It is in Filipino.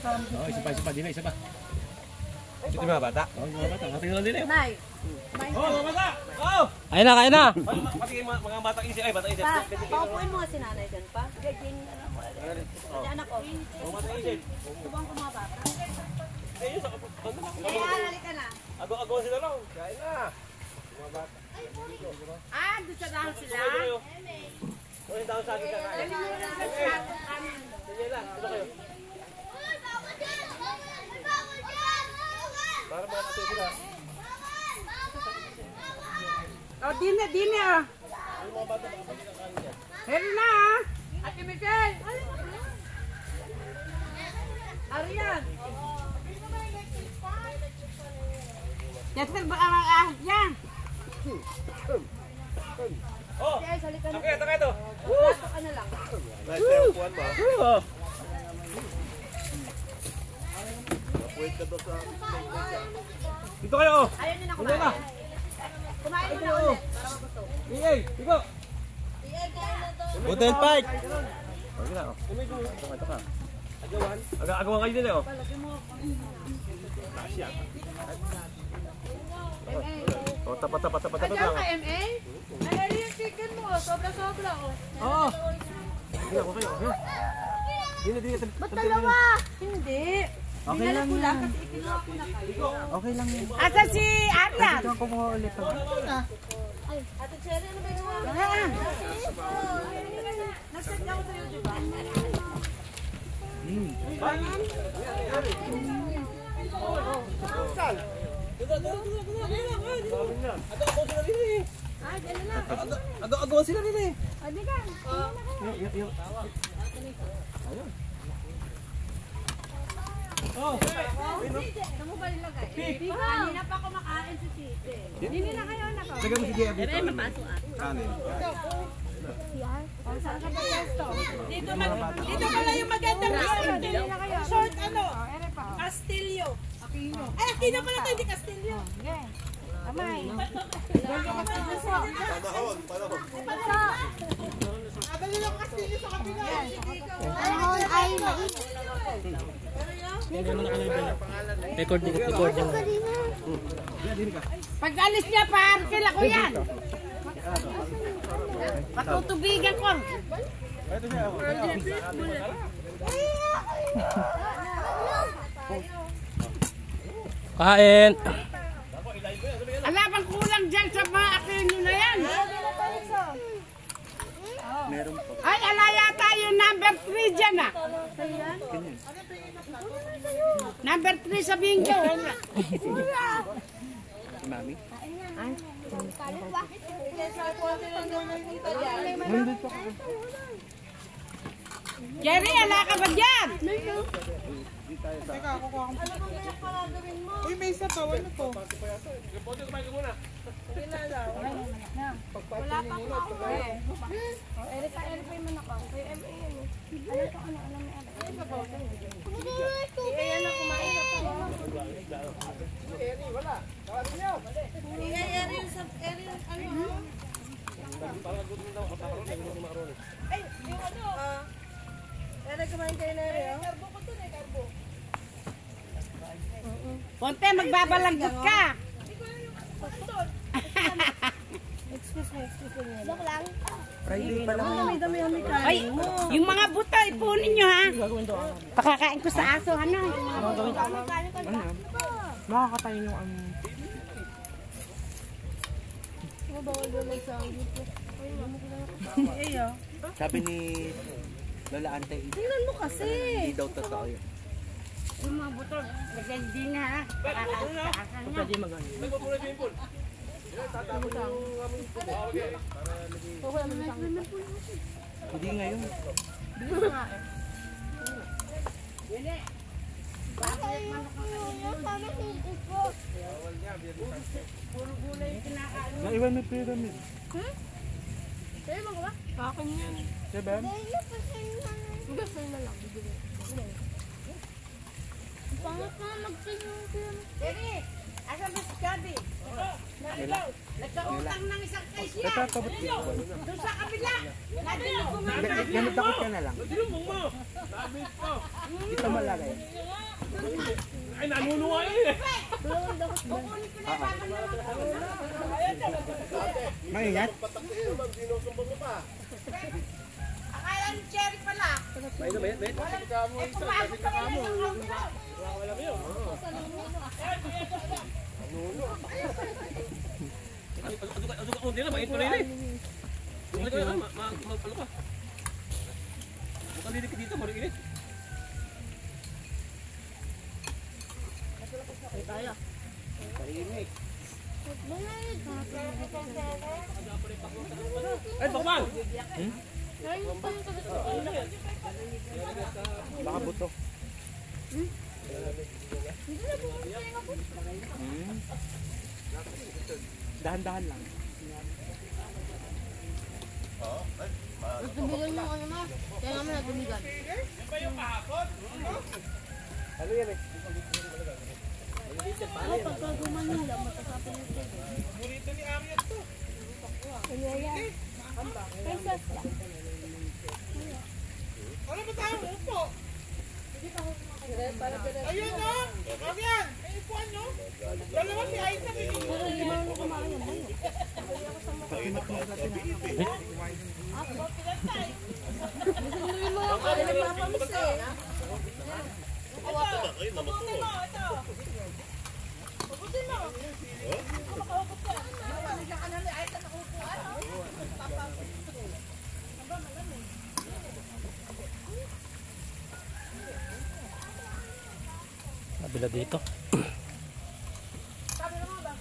Oh, isa pa, din isa pa. Ito yung mga bata? Oh, yung mga bata. Katingin lang din eh. Nay. Oh, mga bata! Oh! Ayun na, kaya na. Pati mga bata isip. Ay, bata isip. Paupuin mo nga si nanay dyan pa. Gaging, anak ko. Anak ko. Oh, bata isip. Subang ko mga bata. Eh, yun sa kapag. Halika na. Agaw sila lang. Kain na. Mga bata. Doon sa dahon sila. Oh, yung daon sa akin ka kain. Sige lang, ito kayo. Para mga natin sila. Dine ah. Heri na ah. Ate Michelle. Arian. Yan ba yan. Oh! Taka ito! Plato ka na lang. Nice, kuhan ba? Dito kayo! Ayaw niyo na kumain. Kumain mo na ulit. Para mabusog. Iyay! Dito! Hotel Park. Okay na, oh. Ito ka. Agawan kayo din eh, oh. Nasya. Oh, tapat Ayaw lang. ka, MA? Ayaw yung chicken mo. Sobra-sobra, oh. Oo. Hindi ako kayo. Dini. Ba't dalawa? Hindi. Okay lang yan. Kasi ikinuha ko na kayo. Okay lang yan. Asa si Arian? Ito ako mga ulit. Ate Cherry, ano ba yung mga? Nag-send ako sa'yo, di ba? Agaw sila rin eh. Adi ka. Saan mo ba nilagay? Kanina pa kumakain si Tite. Hindi na kayo na ko. Lagyan mo si Jia dito. Mapasok ah. Kanin. Saan ka ba gusto? Dito pala yung magandang restaurant. Short ano? Castillo. Ay, Aquino pala ito, hindi Castillo. Amay. Abali lang Castillo sa kapila. Panahon ay mainit. Record. Pag alis niya, parkil ako yan. Patutubigan ko. Kain. Ala bang kulang dyan sa mga Aquino na yan? Ay, ala yata yung number 3 dyan ah. Number 3 sa bingo. Mami? Jerry, ala ka ba dyan? Uy, may isa to. Ano to? Wala pang ako eh. Eripay mo na ko. Ano to? Ano may Ayan na, kumain na po. Erin sa Erin, ano? Ay, yung ano? Erin, kumain kayo na rin. Karbo ko dun eh, karbo. Ponte, magbabalanggot ka. Excuse me. Look lang. Friday pa lang. Ay, yung mga buto, ipunin nyo ha. Pakakain ko sa aso, ano? Makakatayin yung ano. Sabi ni Lola Antay, Tingnan mo kasi. hindi daw totoo yun. Yung mga buto, nagandi na ha. Pakakain ko sa aso nyo. Pwede magano. Hindi ngayon. Naiwan may pyramid. Sa'yo mo ba? Akin yan. Seven? Gusto na lang. Pangit na magsin yung pyramid. Jerry! Asan ba si Gabi? Nagkautang ng isang case yan. Tatabot ko. Doon sa kabila. Natin na kumanta. Ganito ako ka na lang. Sinubong mo. Labit mo. Dito malagay. Ay, nanunuwa yun eh. Kukunin ko na yung baka naman. Maingat. Akala ni Cherry pala. Bayad. Eh, pumasok pa rin yung auto. Asuka ko nila, mainit mo na yun eh. Ano ka yan? Ano ka? Mukhang didikit dito, maring init. Ay, bakbang! Baka buto. Dahan-dahan lang. Tumigan mo ano mo. Kaya naman na tumigan. Ano yan eh? Ako pagka gumanila, matasapin yung tebe. Burito ni Ariat to. Kaya yan. Princess lang. Ano ba tayo upo? Ayun no? Arian, may ipuan nyo? Dalawa si Aisa, pinili. Pero hindi mo kumain yan. Gusto mo yung mga nagpapamis eh. Puputin mo, ito. Puputin mo. Makaupo ka. Nandiyan ka na rin. Ay, sa nakupuan. Kabila dito. Sabi naman ba?